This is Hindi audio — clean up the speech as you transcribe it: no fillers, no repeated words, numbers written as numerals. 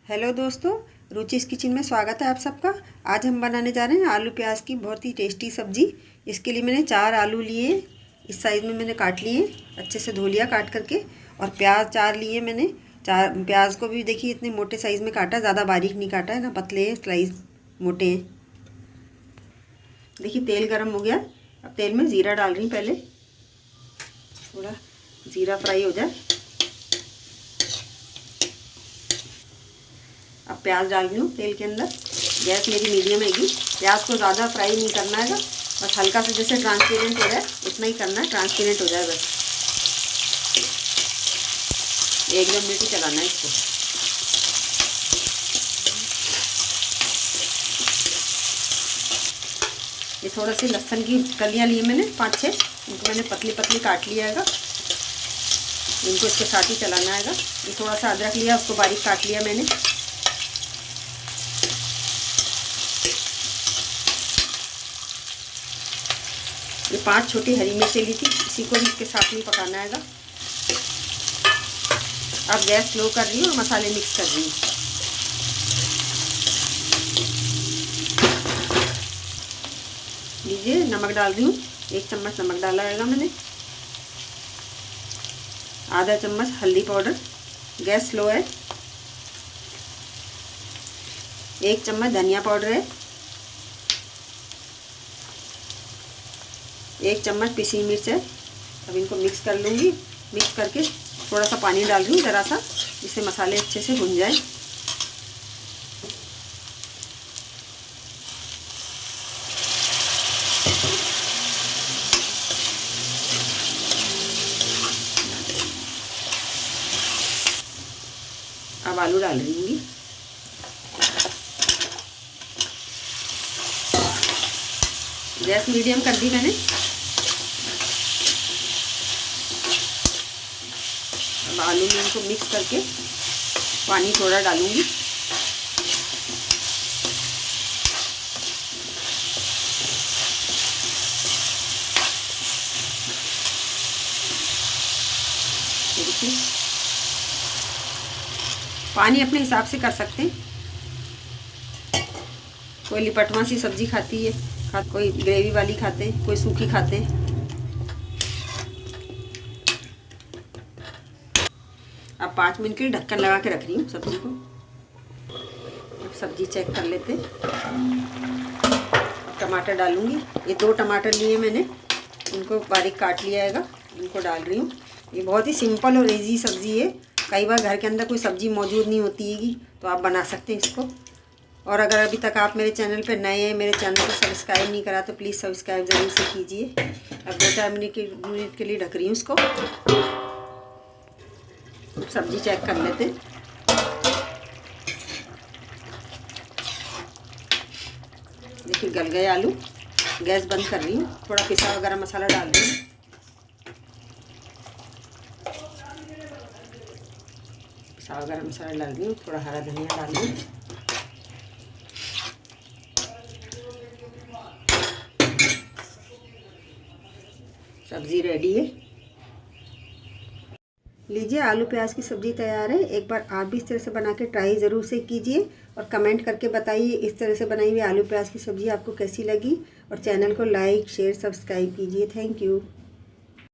हेलो दोस्तों, रुचिस किचन में स्वागत है आप सबका। आज हम बनाने जा रहे हैं आलू प्याज की बहुत ही टेस्टी सब्जी। इसके लिए मैंने 4 आलू लिए, इस साइज़ में मैंने काट लिए, अच्छे से धो लिया काट करके। और प्याज 4 लिए मैंने। 4 प्याज को भी देखिए इतने मोटे साइज़ में काटा, ज़्यादा बारीक नहीं काटा है ना, पतले हैं स्लाइस, मोटे हैं। देखिए तेल गर्म हो गया। अब तेल में ज़ीरा डाल रही हूँ। पहले थोड़ा ज़ीरा फ्राई हो जाए। अब प्याज डाल रही हूँ तेल के अंदर। गैस मेरी मीडियम हैगी। प्याज को ज़्यादा फ्राई नहीं करना है, बस हल्का से जैसे ट्रांसपेरेंट हो जाए इतना ही करना है, ट्रांसपेरेंट हो जाए बस। 1-2 मिनट ही चलाना है इसको। ये थोड़ा सी लहसुन की कलियाँ लिए मैंने 5-6, इनको मैंने पतली पतली काट लिया है। इनको इसके साथ ही चलाना है। ये थोड़ा सा अदरक लिया, उसको बारीक काट लिया मैंने। ये 5 छोटी हरी मिर्चें ली थी, इसी को भी इसके साथ में पकाना है। अब गैस स्लो कर रही हूँ और मसाले मिक्स कर रही हूँ। लीजिए नमक डाल रही हूँ। 1 चम्मच नमक डाला है मैंने। आधा चम्मच हल्दी पाउडर, गैस स्लो है। 1 चम्मच धनिया पाउडर है। 1 चम्मच पिसी मिर्च है। अब इनको मिक्स कर लूँगी। मिक्स करके थोड़ा सा पानी डाल रही हूँ, ज़रा सा, जिससे मसाले अच्छे से भुन जाए। अब आलू डाल रही हूँ। गैस मीडियम कर दी मैंने। अब आलू में इनको मिक्स करके पानी थोड़ा डालूंगी। देखिए पानी अपने हिसाब से कर सकते हैं। कोई लिपटवा सी सब्जी खाती है, कोई ग्रेवी वाली खाते हैं, कोई सूखी खाते हैं। अब 5 मिनट के लिए ढक्कन लगा के रख रही हूँ सब्जी को। अब सब्जी चेक कर लेते हैं। टमाटर डालूंगी। ये 2 टमाटर लिए मैंने, इनको बारीक काट लिया है, इनको डाल रही हूँ। ये बहुत ही सिंपल और इजी सब्जी है। कई बार घर के अंदर कोई सब्जी मौजूद नहीं होती है, तो आप बना सकते हैं इसको। और अगर अभी तक आप मेरे चैनल पर नए हैं, मेरे चैनल को सब्सक्राइब नहीं करा, तो प्लीज़ सब्सक्राइब ज़रूर से कीजिए। अब 2-4 मिनट के लिए ढक रही हूँ इसको। सब्जी चेक कर लेते हैं। देखिए गल गए आलू। गैस बंद कर रही हूँ। थोड़ा पिसा हुआ गरम मसाला डाल रही हूँ। पिसा हुआ गरम मसाला डाल रही हूँ। थोड़ा हरा धनिया डाल रही हूँ। सब्जी रेडी है। लीजिए आलू प्याज की सब्ज़ी तैयार है। एक बार आप भी इस तरह से बना के ट्राई ज़रूर से कीजिए और कमेंट करके बताइए इस तरह से बनाई हुई आलू प्याज की सब्ज़ी आपको कैसी लगी। और चैनल को लाइक शेयर सब्सक्राइब कीजिए। Thank you.